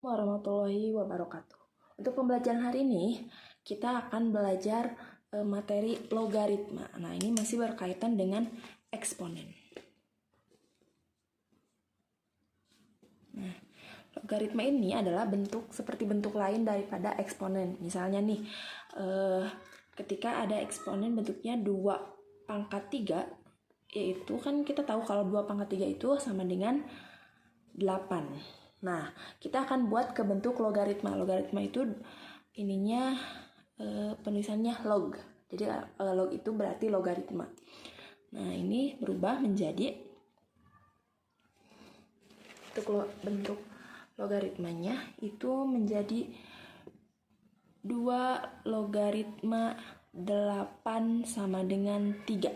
Warahmatullahi wabarakatuh. Untuk pembelajaran hari ini, kita akan belajar materi logaritma. Nah, ini masih berkaitan dengan eksponen. Nah, logaritma ini adalah seperti bentuk lain daripada eksponen. Misalnya nih, ketika ada eksponen bentuknya 2 pangkat 3, yaitu kan kita tahu kalau 2 pangkat 3 itu sama dengan 8. Nah, kita akan buat ke bentuk logaritma. Logaritma itu ininya penulisannya log. Jadi log itu berarti logaritma. Nah, ini berubah menjadi bentuk logaritmanya itu menjadi 2 logaritma 8 sama dengan 3.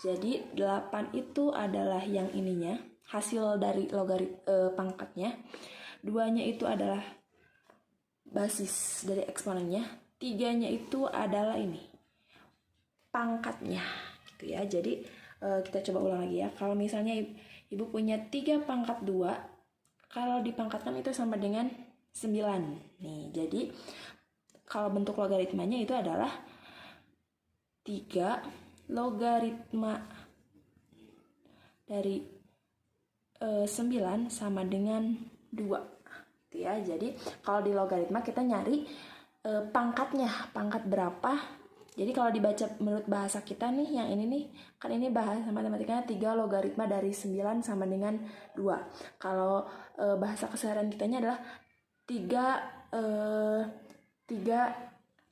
Jadi 8 itu adalah yang ininya, hasil dari pangkatnya. 2-nya itu adalah basis dari eksponennya. 3-nya itu adalah ini, pangkatnya gitu ya. Jadi kita coba ulang lagi ya. Kalau misalnya ibu punya 3 pangkat 2, kalau dipangkatkan itu sama dengan 9. Nih, jadi kalau bentuk logaritmanya itu adalah 3 logaritma dari 9 sama dengan 2 gitu ya. Jadi kalau di logaritma kita nyari pangkatnya, pangkat berapa. Jadi kalau dibaca menurut bahasa kita nih, yang ini nih, kan ini bahasa matematikanya 3 logaritma dari 9 sama dengan 2. Kalau bahasa keseharian kitanya adalah 3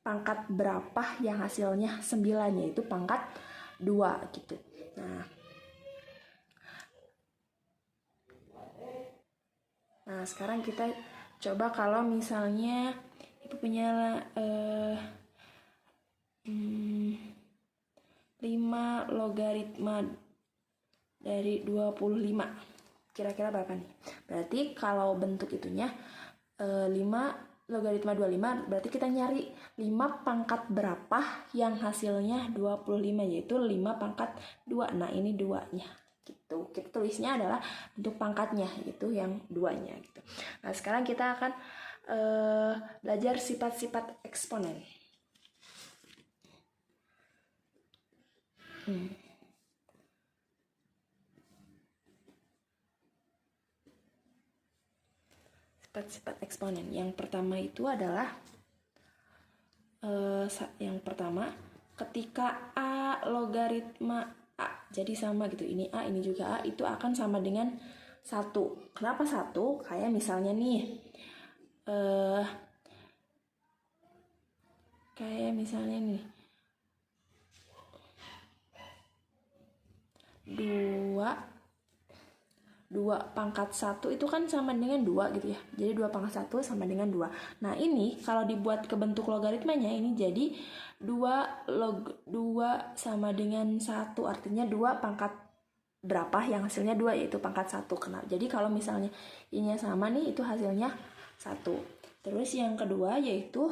pangkat berapa yang hasilnya 9, yaitu pangkat 2 gitu. Nah, sekarang kita coba kalau misalnya ibu punya 5 logaritma dari 25. Kira-kira berapa nih? Berarti kalau bentuk itunya 5 logaritma 25, berarti kita nyari 5 pangkat berapa yang hasilnya 25, yaitu 5 pangkat 2. Nah, ini 2-nya gitu. Kita tulisnya adalah bentuk pangkatnya, itu yang 2-nya gitu. Nah, sekarang kita akan belajar sifat-sifat eksponen. Sifat-sifat eksponen. Yang pertama itu adalah ketika A logaritma A, jadi sama gitu, ini A, ini juga A, itu akan sama dengan 1. Kenapa 1? Kayak misalnya nih, kayak misalnya nih, 2 pangkat 1 itu kan sama dengan 2 gitu ya. Jadi 2 pangkat 1 sama dengan 2. Nah, ini kalau dibuat ke bentuk logaritmanya, ini jadi 2 sama dengan 1. Artinya 2 pangkat berapa yang hasilnya 2, yaitu pangkat 1. Jadi kalau misalnya ini sama nih, itu hasilnya 1. Terus yang kedua yaitu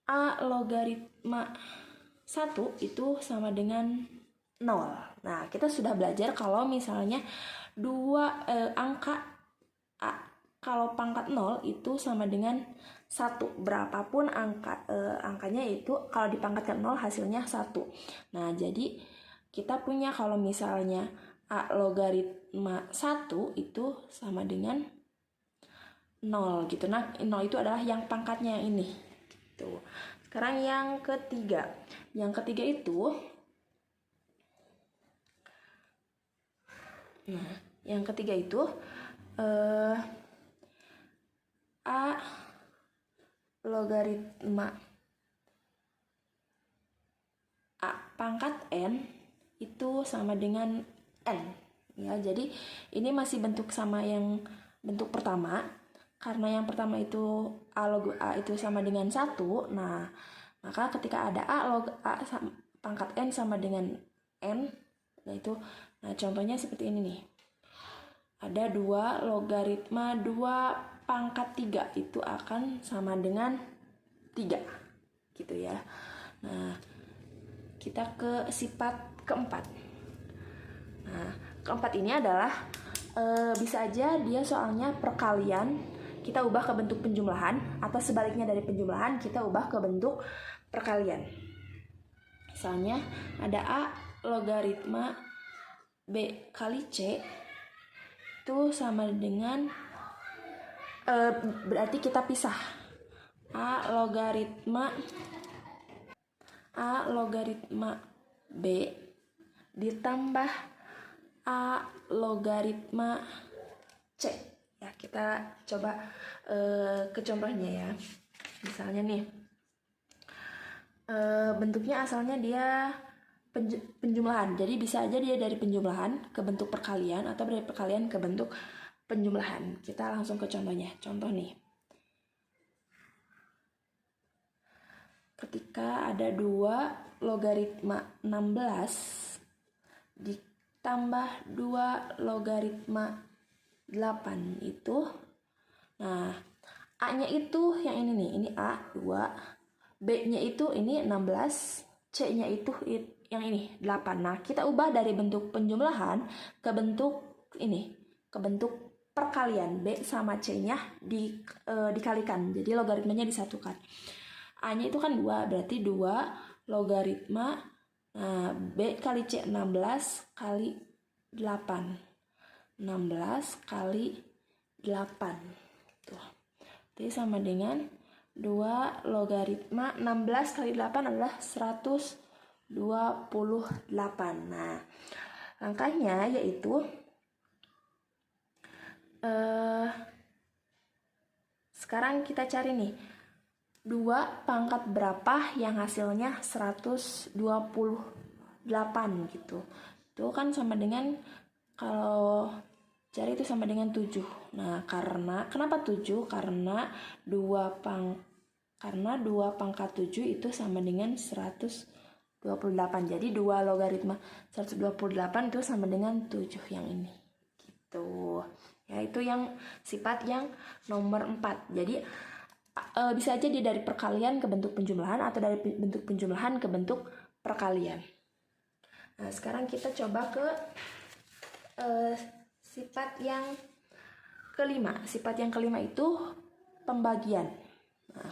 A logaritma 1 itu sama dengan 0. Nah, kita sudah belajar kalau misalnya 2 angka A, kalau pangkat 0 itu sama dengan 1. Berapapun angkanya itu kalau dipangkatkan 0 hasilnya 1. Nah, jadi kita punya kalau misalnya A logaritma 1 itu sama dengan 0 gitu. Nah, 0 itu adalah yang pangkatnya ini. Gitu. Sekarang yang ketiga. Yang ketiga itu A logaritma A pangkat N itu sama dengan N. Ya, jadi ini masih bentuk sama yang bentuk pertama. Karena yang pertama itu A log A itu sama dengan 1. Nah, maka ketika ada A log A pangkat N sama dengan N, yaitu, nah contohnya seperti ini nih. Ada 2 logaritma 2 pangkat 3 itu akan sama dengan 3. Gitu ya. Nah, kita ke sifat keempat. Nah, keempat ini adalah bisa aja dia soalnya perkalian kita ubah ke bentuk penjumlahan, atau sebaliknya dari penjumlahan kita ubah ke bentuk perkalian. Misalnya ada A logaritma B kali C itu sama dengan berarti kita pisah A logaritma B ditambah A logaritma C. Ya, kita coba ke contohnya ya. Misalnya nih, bentuknya asalnya dia penjumlahan. Jadi bisa aja dia dari penjumlahan ke bentuk perkalian atau dari perkalian ke bentuk penjumlahan. Kita langsung ke contohnya. Contoh nih. Ketika ada 2 logaritma 16 ditambah 2 logaritma 8 itu, nah A-nya itu yang ini nih, ini A 2, B-nya itu ini 16, C-nya itu yang ini 8. Nah, kita ubah dari bentuk penjumlahan ke bentuk ini, ke bentuk perkalian. B sama C-nya dikalikan, jadi logaritmanya disatukan. A-nya itu kan 2, berarti 2 logaritma, nah B kali C 16 kali 8. 16 kali 8 tuh. Jadi sama dengan 2 logaritma 16 kali 8 adalah 128. Nah, langkahnya yaitu sekarang kita cari nih 2 pangkat berapa yang hasilnya 128 gitu. Itu kan sama dengan, kalau cari itu sama dengan 7. Nah, kenapa 7? Karena 2 pangkat 7 itu sama dengan 128. Jadi 2 logaritma 128 itu sama dengan 7 yang ini. Gitu. Ya, itu yang sifat yang nomor 4. Jadi bisa aja dia dari perkalian ke bentuk penjumlahan atau dari bentuk penjumlahan ke bentuk perkalian. Nah, sekarang kita coba ke sifat yang kelima. Sifat yang kelima itu pembagian. Nah,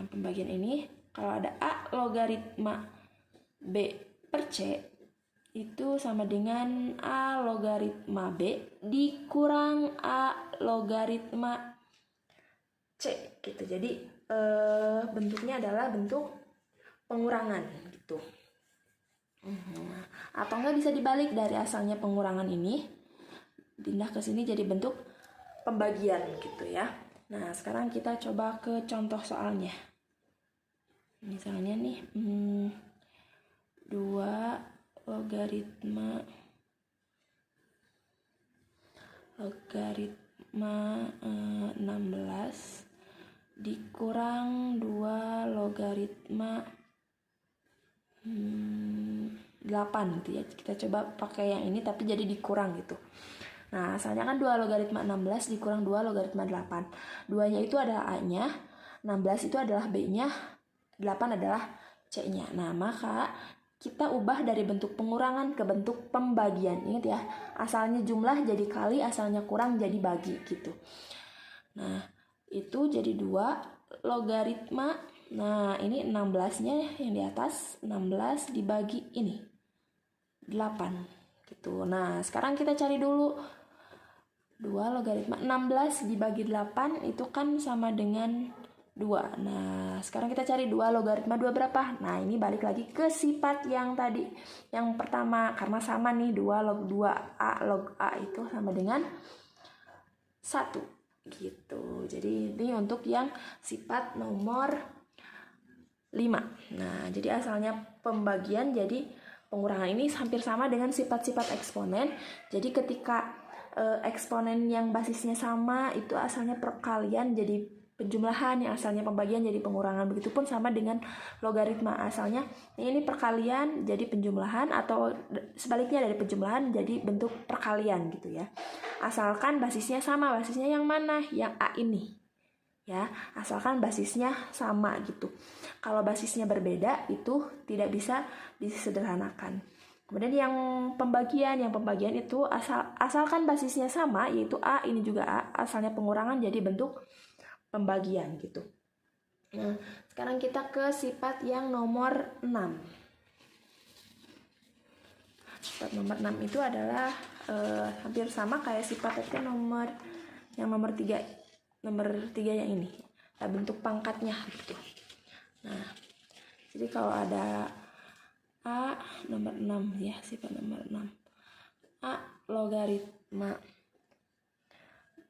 pembagian ini kalau ada A logaritma B per C itu sama dengan A logaritma B dikurang A logaritma C gitu. Jadi bentuknya adalah bentuk pengurangan gitu. Atau enggak bisa dibalik, dari asalnya pengurangan ini pindah ke sini jadi bentuk pembagian gitu ya. Nah, sekarang kita coba ke contoh soalnya. Misalnya nih 2 logaritma 16 dikurang 2 logaritma 8 gitu ya. Kita coba pakai yang ini tapi jadi dikurang gitu. Nah, asalnya kan 2 logaritma 16 dikurang 2 logaritma 8. 2-nya itu adalah A-nya, 16 itu adalah B-nya, 8 adalah C-nya. Nah, maka kita ubah dari bentuk pengurangan ke bentuk pembagian. Ingat ya, asalnya jumlah jadi kali, asalnya kurang jadi bagi gitu. Nah, itu jadi 2 logaritma. Nah, ini 16-nya yang di atas, 16 dibagi ini 8 gitu. Nah, sekarang kita cari dulu 2 logaritma 16 dibagi 8 itu kan sama dengan 2. Nah, sekarang kita cari 2 logaritma 2 berapa? Nah, ini balik lagi ke sifat yang tadi, yang pertama, karena sama nih 2 log 2A log A itu sama dengan 1 gitu. Jadi ini untuk yang sifat nomor 5. Nah, jadi asalnya pembagian, jadi pengurangan ini hampir sama dengan sifat-sifat eksponen. Jadi ketika eksponen yang basisnya sama itu asalnya perkalian jadi penjumlahan, yang asalnya pembagian jadi pengurangan. Begitupun sama dengan logaritma, asalnya ini perkalian jadi penjumlahan atau sebaliknya dari penjumlahan jadi bentuk perkalian gitu ya. Asalkan basisnya sama, basisnya yang mana? Yang A ini. Ya, asalkan basisnya sama gitu. Kalau basisnya berbeda itu tidak bisa disederhanakan. Kemudian yang pembagian itu asalkan basisnya sama, yaitu A, ini juga A, asalnya pengurangan jadi bentuk pembagian gitu. Nah, sekarang kita ke sifat yang nomor 6. Sifat nomor 6 itu adalah hampir sama kayak sifat yang nomor 3. Nomor 3 yang ini. Bentuk pangkatnya gitu. Nah, jadi kalau ada A nomor 6 ya, sifat nomor 6. A logaritma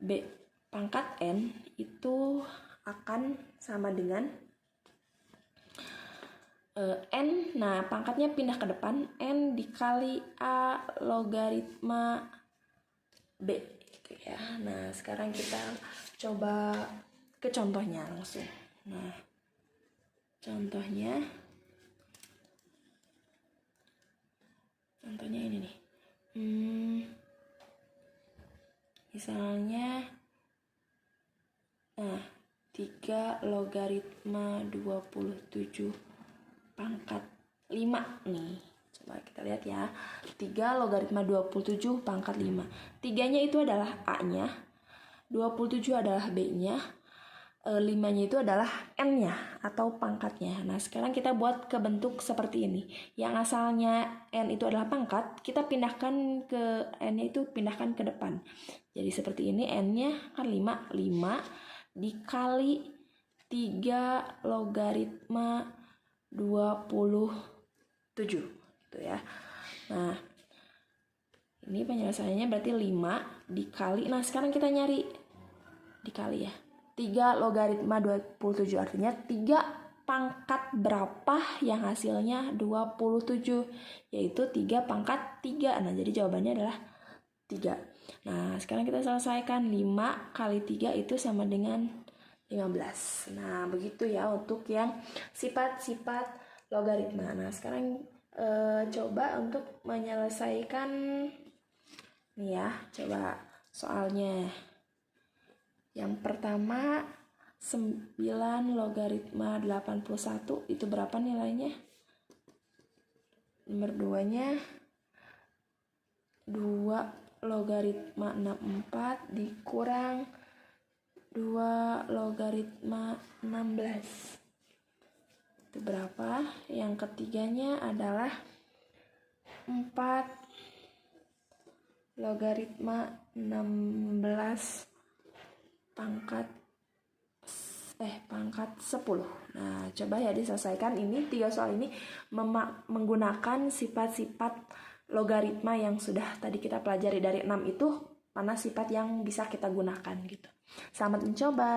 B pangkat N itu akan sama dengan N, nah pangkatnya pindah ke depan, N dikali A logaritma B gitu ya. Nah sekarang kita coba ke contohnya langsung. Nah contohnya ini nih. Misalnya 3 logaritma 27 pangkat 5 nih. Coba kita lihat ya. 3 logaritma 27 pangkat 5. 3-nya itu adalah A-nya, 27 adalah B-nya, 5-nya itu adalah N-nya atau pangkatnya. Nah, sekarang kita buat ke bentuk seperti ini. Yang asalnya N itu adalah pangkat, kita pindahkan ke N-nya itu pindahkan ke depan. Jadi seperti ini, N-nya kan 5 dikali 3 logaritma 27 gitu ya. Nah, ini penyelesaiannya berarti 5 dikali. Nah, sekarang kita nyari dikali ya. 3 logaritma 27 artinya 3 pangkat berapa yang hasilnya 27, yaitu 3 pangkat 3. Nah, jadi jawabannya adalah 3. Nah, sekarang kita selesaikan. 5 kali 3 itu sama dengan 15. Nah, begitu ya untuk yang sifat-sifat logaritma. Nah, sekarang coba untuk menyelesaikan nih ya, coba soalnya. Yang pertama 9 logaritma 81 itu berapa nilainya? Nomor 2-nya 2 logaritma 64 dikurang 2 logaritma 16. Itu berapa? Yang ketiganya adalah 4 logaritma 16 pangkat 10. Nah, coba ya diselesaikan ini 3 soal ini menggunakan sifat-sifat logaritma yang sudah tadi kita pelajari dari 6 itu, mana sifat yang bisa kita gunakan gitu. Selamat mencoba.